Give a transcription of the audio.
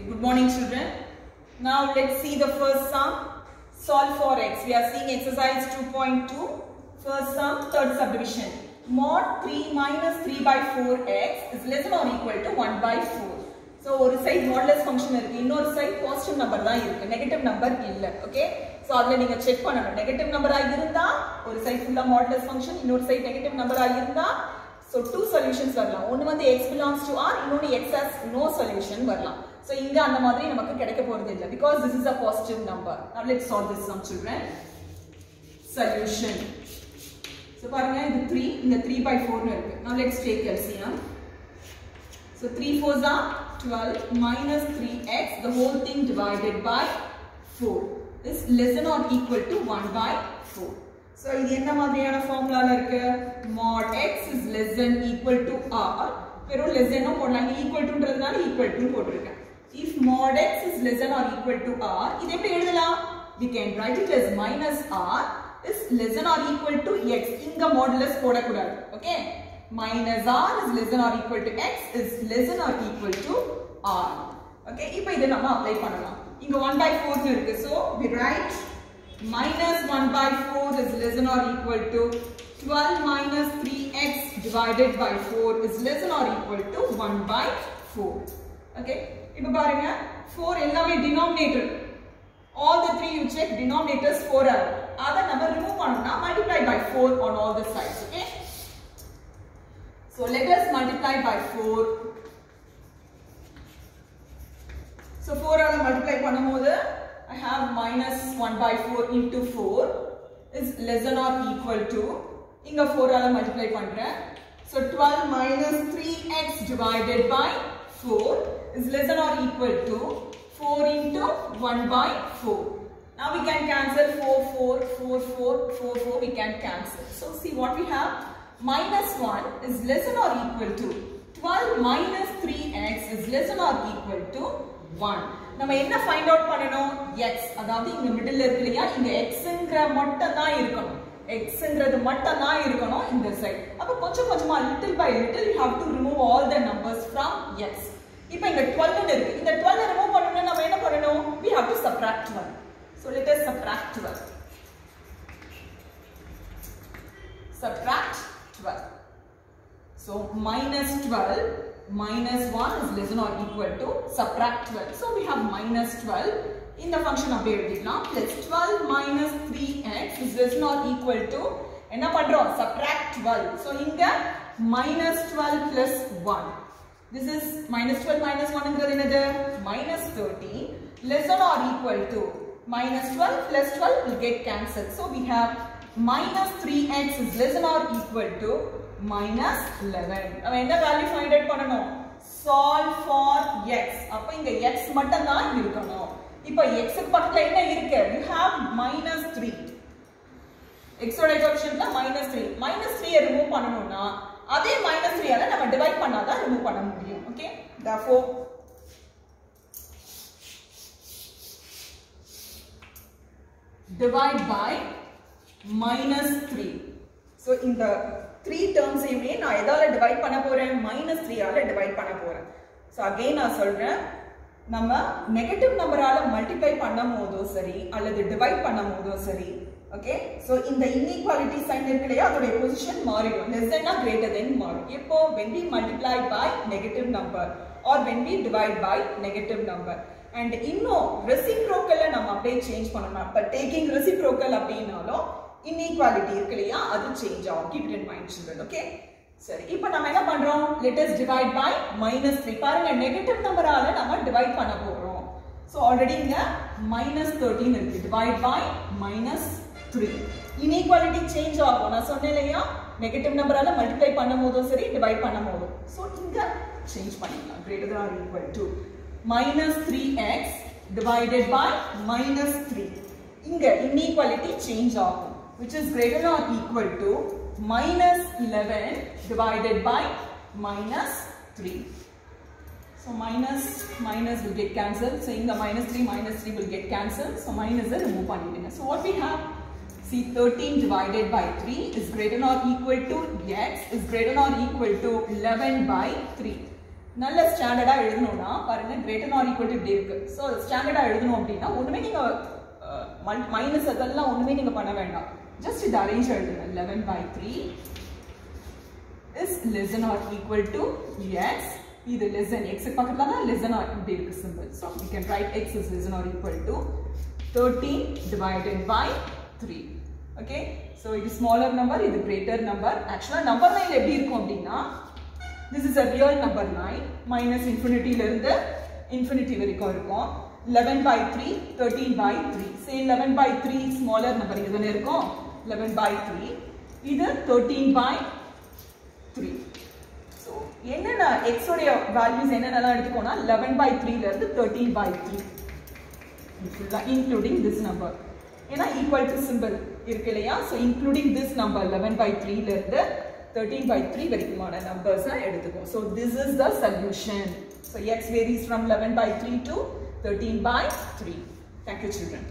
Good morning, children. Now let's see the first sum. Solve for x. We are seeing exercise 2.2. First sum, third subdivision. Mod 3 minus 3 by 4x is less than or equal to 1 by 4. So, one side modulus function irukku, innor side positive number da irukku, negative number illa. Okay? So, adla neenga check pananum. Negative number ah irundha, one side full modulus function, innor side negative number ah irundha. So, two solutions varalam. One வந்து x belongs to r, இன்னொரு x has no solution வரலாம். So, இங்க அந்த மாதிரி நமக்கு கிடைக்க போறது இல்ல because this is a positive number. Now, let's solve this sum, children. Solution. So, பாருங்க இது 3, இங்க 3 by 4 னு இருக்கு. Now, let's take LCM. So, 3 4s are 12 minus 3x, the whole thing divided by 4 is less than or equal to 1 by 4. So, இது என்ன மாதிரியான ஃபார்முலால இருக்கு? Mod x is less than equal to r. வெறும் less than போடலாம். equal toன்றதுனால equal to போட்டுருக்கேன். If mod x is less than or equal to r, இது எப்படி எழுதலாம்? We can write it as minus r is less than or equal to x. இங்க modulus போடக்கூடாது. Okay? Minus r is less than or equal to x is less than or equal to r. Okay? இப்போ இதை நம்ம apply பண்ணலாம். இங்க 1 by 4 னு இருக்கு. So, we write minus 1 by 4 is less than or equal to 12 minus 3x divided by 4 is less than or equal to 1 by 4. Okay? இப்போ பாருங்க 4 எல்லாமே denominator. All the three you check denominators 4 are. அதை நம்ம remove பண்ணனும்னா multiply by 4 on all the sides. Okay? So let us multiply by 4. So 4 ஆல multiply பண்ணும்போது I have minus 1 by 4 into 4 is less than or equal to, inga 4 ஆல multiply பண்றேன். So 12 minus 3x divided by 4 is less than or equal to 4 into 1 by 4. Now we can cancel 4, 4, 4, 4, 4, 4, we can cancel. So see what we have, minus 1 is less than or equal to 12 minus 3x is less than or equal to 1. நம்ம என்ன find out பண்ணனும்? x. அதாவது இங்க மிடில்ல இருக்குலையா, இங்க xங்கற மட்டும் தான் இருக்கணும். xங்கறது மட்டும் தான் இருக்கணும் இந்த சைடு. அப்ப கொஞ்சம் கொஞ்சமா little by little you have to remove all the numbers from x. இப்போ இங்க 12 னு இருக்கு. இந்த 12 ரிமூவ் பண்ணனும்னா நம்ம என்ன பண்ணனும்? We have to subtract 1. So let us subtract 12. Subtract 12. So minus 12 minus 1 is less than or equal to subtract 12. So we have minus 12 in the function of now plus 12 minus 3x is less than or equal to enna pandrom subtract 12. So inga minus 12 plus 1. This is minus 12 minus 1 engadhu enadhu minus 13 less than or equal to minus 12 plus 12 will get cancelled. So we have minus 3x is less than or equal to minus 11. நம்ம என்ன value find out பண்ணனும்? Solve for x. அப்ப இங்க x மட்டும் தான் இருக்கணும். இப்போ x க்கு பக்கத்துல என்ன இருக்கு? You have minus 3. x ஓட கோஎஃபிஷியன்ட்ல minus 3. minus 3 ரிமூவ் பண்ணனும்னா அதே minus 3 ஆல நம்ம டிவைட் பண்ணாதான் ரிமூவ் பண்ண முடியும். Okay? Therefore divide by minus 3. So in the 3 terms ஐயுமே நான் எதால டிவைட் பண்ண போறேன்? minus 3 ஆல டிவைட் பண்ண போறேன். So again நான் சொல்றேன், நம்ம நெகட்டிவ் நம்பரால மல்டிப்ளை பண்ணும்போதோ சரி அல்லது டிவைட் பண்ணும்போதோ சரி, ஓகே? So இந்த இன்இக்வாலிட்டி சைன் இருக்குலையா, அதோட பொசிஷன் மாறிடும். less than or greater than மாறும். இப்போ when we multiply by negative number or when we divide by negative number, and இன்னும் reciprocal நம்ம அப்படியே சேஞ்ச் பண்ணணும். அப்ப taking reciprocal அப்படினாலும் inequality இருக்குலையா, அது சேஞ்ச் ஆகும். keep it in mind, children. okay? சரி, இப்போ நாம என்ன பண்றோம்? let us divide by minus 3. பாருங்க நெகட்டிவ் நம்பரால நாம டிவைட் பண்ண போறோம். சோ ஆல்ரெடி இங்க minus 13 இருக்கு. divide by minus 3. inequality change ஆகும். நான் சொன்னேன்லையா, நெகட்டிவ் நம்பரால மல்டிப்ளை பண்ணும்போதும் சரி டிவைட் பண்ணும்போதும். சோ இங்க சேஞ்ச் பண்ணிக்கலாம். greater than or equal to minus 3x divided by minus 3. இங்க inequality சேஞ்ச் ஆகும், which is greater than or equal to minus 11 divided by minus 3. So minus will get cancelled. So in the minus 3 will get cancelled. So minus is remove pannidunga. So what we have? See, 13 divided by 3 is greater than or equal to x is greater than or equal to 11 by 3. நல்ல ஸ்டாண்டர்டா எழுதணும்னா பாருங்க greater than or equal to இப்படி இருக்கு. So ஸ்டாண்டர்டா எழுதணும் அப்படின்னா ஒண்ணுமே நீங்க minus அதெல்லாம் ஒண்ணுமே நீங்க பண்ண வேண்டாம். ஜஸ்ட் இது அரேஞ்ச் எழுதுங்க. 11/3 is less than or equal to x. இது less than x பக்கத்துல தான் less than or இப்படி இருக்கு symbol. So we can write x is less than or equal to 13 divided by 3. Okay? So இது smaller number, இது greater number. Actually number line எப்படி இருக்கும் அப்படின்னா this is a real number line. minus infinity ல இருந்து infinity வரைக்கும் இருக்கும். 11/3 13/3. say 11/3 smaller number இதுதானே இருக்கும். 11/3 இது 13/3. so என்னன்னா x உடைய values என்னென்னலாம் எடுத்துக்கோனா 11/3 ல இருந்து 13/3 including this number. ஏன்னா equal to symbol இருக்கு இல்லையா. so including this number 11/3 ல இருந்து 13/3 வரைக்குமான numbers எடுத்துக்கோம். so this is the solution. so x varies from 11/3 to 13/3. thank you children.